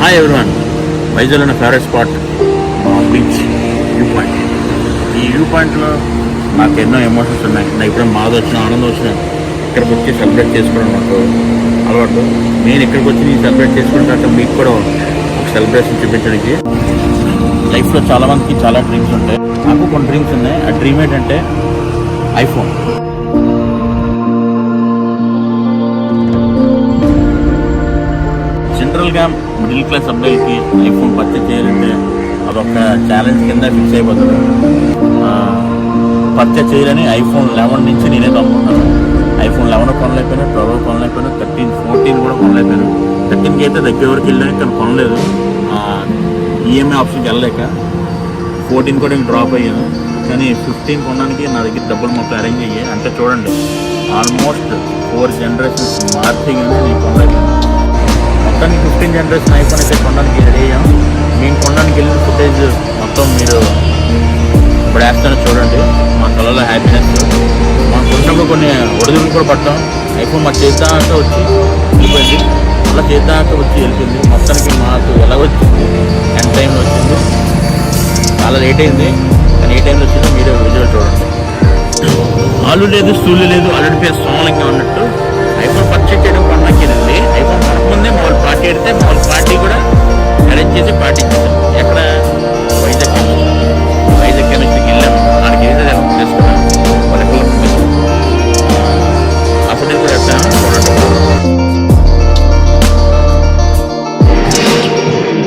Hi everyone, వైజాగ్లోని favourite spot beach view point. ఈ view పాయింట్లో నాకు ఎన్నో ఎమోషన్స్ ఉన్నాయి. నాకు ఇప్పుడు బాధ వచ్చిన ఆనందం వచ్చిన ఇక్కడికి వచ్చి సెలబ్రేట్ చేసుకోవడం నాకు అలవాటు. నేను ఇక్కడికి వచ్చి నేను సెలబ్రేట్ చేసుకున్న తర్వాత మీకు కూడా ఒక సెలబ్రేషన్ చూపించడానికి. లైఫ్లో చాలామందికి చాలా డ్రీమ్స్ ఉంటాయి. నాకు కొన్ని డ్రీమ్స్ ఉన్నాయి. ఆ డ్రీమ్ ఏంటంటే ఐఫోన్. జనరల్గా మిడిల్ క్లాస్ అబ్బాయిలకి ఐఫోన్ పర్చేజ్ చేయాలంటే అదొక ఛాలెంజ్ కింద ఫిక్స్ అయిపోతుంది. పర్చేజ్ చేయాలని ఐఫోన్ 11 నుంచి నేనే తమ్ముకున్నాను. ఐఫోన్ 11 కొనలేకపోయినా, 12 కొనలేకపోయినా, 13, 14 కూడా కొనలేకపోయాను. 13కి అయితే దగ్గర వరకు వెళ్ళడానికి కానీ కొనలేదు. ఈఎంఐ ఆప్షన్కి వెళ్ళలేక 14 కూడా డ్రాప్ అయ్యాను. కానీ 15 కొనడానికి నా దగ్గర డబ్బులు మొత్తం అరేంజ్ అయ్యాయి. అంటే చూడండి, ఆల్మోస్ట్ 4 జనరేషన్స్ మార్చి కానీ నేను కొనలేకపోయాను. మొత్తానికి 15 జనరేషన్ ఐఫోన్ అయితే కొనడానికి రెడీ అయ్యాం. మేము కొనడానికి వెళ్ళిన ఫుటేజ్ మొత్తం మీరు ఇప్పుడు వేస్తాను చూడండి. మా కళలో హ్యాపీనెస్. మాకు ఉన్నప్పుడు కొన్ని ఒడిదుడుకులు కూడా పట్టాం. ఐఫోన్ మా చేద్దాక వచ్చి వెళ్ళిపోయింది, అలా చేద్దాక వచ్చి వెళ్ళిపోయింది. మొత్తానికి మాకు ఎలా వచ్చింది, ఎంత టైంలో వచ్చింది, చాలా లేట్ అయింది. కానీ ఏ టైంలో వచ్చిందో మీరు విజువల్ చూడండి. ఆలు లేదు, స్టూలు లేదు, ఆల్రెడీ పేరు సోమలింగా ఉన్నట్టు ఐఫోన్ పర్చేజ్ చేయడం పండగకి వెళ్ళింది. ఐఫోన్ కొనకముందే మామూలు పార్టీ పెడితే మామూలు పార్టీ కూడా అరేంజ్ చేసి పార్టీ ఇచ్చేసాం. ఎక్కడ వైజాగ్ కెమిస్ట్రీకి వెళ్ళాము. ఆడికి ఏదైతే చేసుకున్నాం వాళ్ళకి అప్పుడు కూడా చెప్తాను చూడండి.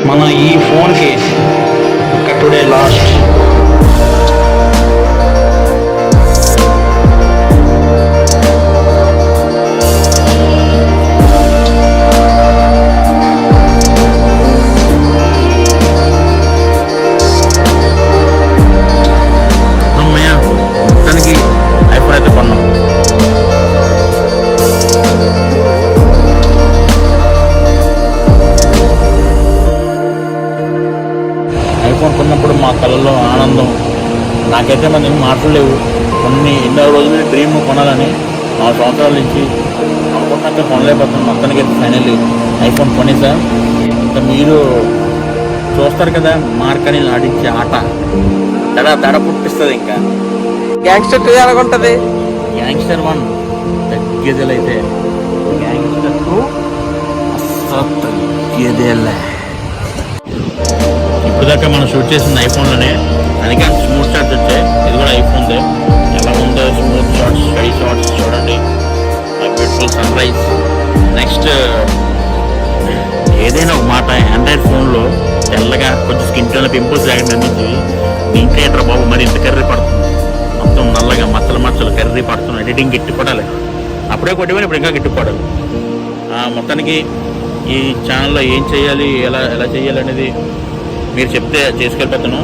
మన ఈ ఫోన్కి టుడే లాస్ట్ ఐఫోన్ కొన్నప్పుడు మా కళలో ఆనందం నాకైతే మన మాటలు లేవు. ఎన్నో రోజులు డ్రీమ్ కొనాలని 4 సంవత్సరాల నుంచి అనుకున్నాక కొనలేకపోతున్నాం. మొత్తానికి అయితే ఫైనల్లీ ఐఫోన్ కొనేసా. ఇంకా మీరు చూస్తారు కదా, మార్కని ఆడించే ఆట తడ పుట్టిస్తుంది. ఇంకా గ్యాంగ్స్టర్ 2 ఎలాగుంటుంది? గ్యాంగ్స్టర్ 1 తగ్గేదేలు అయితే, గ్యాంగ్స్టర్ 2 అస్సలు తగ్గేదేలే. ఇప్పుడుదాకా మనం షూట్ చేసిన ఐఫోన్లోనే, అందుకే స్మూత్ షాట్స్ వచ్చాయి. ఇది కూడా ఐఫోన్దే. ఎలా ఉందో స్మూత్ షాట్స్, స్టడీ షాట్స్ చూడండి. Beautiful sunrise. నెక్స్ట్ ఏదైనా ఒక మాట, ఆండ్రాయిడ్ ఫోన్లో తెల్లగా కొంచెం స్కిన్ టోన్ పింపుల్స్ లేకుండా అనిపించి దీంట్లో ఏంట్రా బాబు మరి ఇంత కర్రీ పడుతుంది, మొత్తం నల్లగా మచ్చలు కర్రీ పడుతుంది. ఎడిటింగ్ గిట్టుపడాలి. అప్పుడే కొట్టిపోయినా ఇప్పుడు ఇంకా గిట్టుపడాలి. మొత్తానికి ఈ ఛానల్లో ఏం చేయాలి, ఎలా చేయాలి అనేది మీరు చెప్తే చేసుకెళ్ళిపోతాను.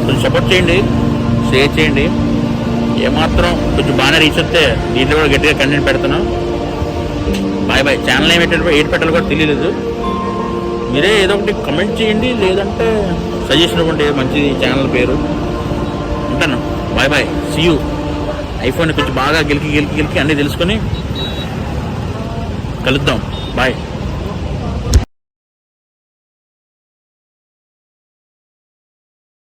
కొంచెం సపోర్ట్ చేయండి, షేర్ చేయండి. ఏమాత్రం కొంచెం బాగానే రీచ్ వస్తే దీంట్లో కూడా గట్టిగా కంటెంట్ పెడతాను. బాయ్. ఛానల్ ఏది పెట్టాలో కూడా తెలియలేదు. మీరే ఏదో ఒకటి కమెంట్ చేయండి, లేదంటే సజెషన్ ఇవ్వండి మంచి ఛానల్ పేరు. ఉంటాను. బాయ్. See you. ఐఫోన్ కొంచెం బాగా గెలికి అన్నీ తెలుసుకొని కలుద్దాం. బాయ్.